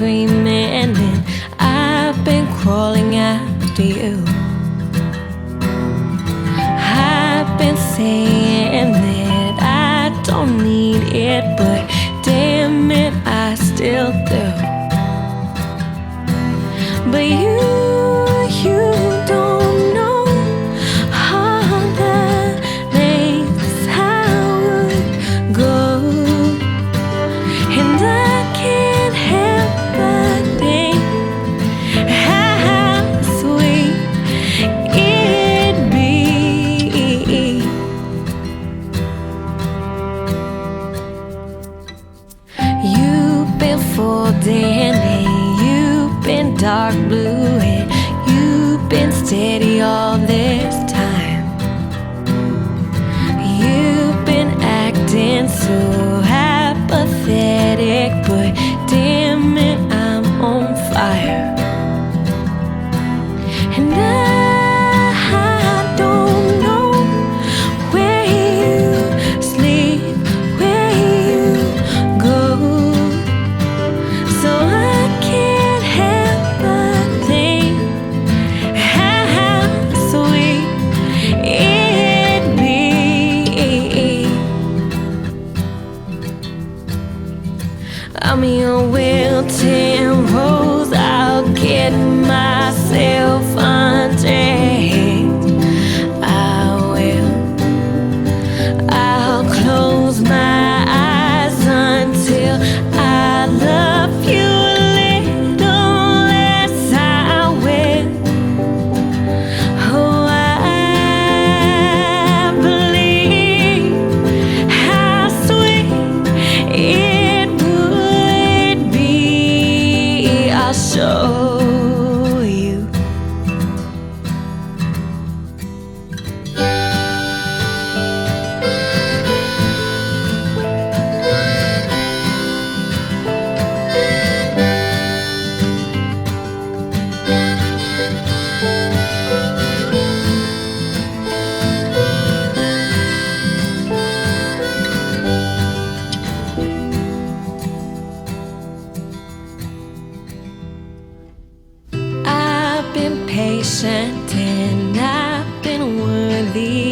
screaming, and I've been crawling after you. I've been saying that I don't need it, but damn it, I still do. But you don't know all the lengths I would go, and I can't help but think how sweet it'd be. You've been folding and you've been dark blue, and you've been steady all this time. You've been acting so apathetic, but damn it, I'm on fire. And I don't know where you sleep, where you go, so I can't help but think how sweet it'd be. I'm your wilting rose, I'll get myself undressed. I'll close my eyes until I love you a little less. I will. Oh, I believe how sweet it would be. I'll show you. I've been patient and I've been worthy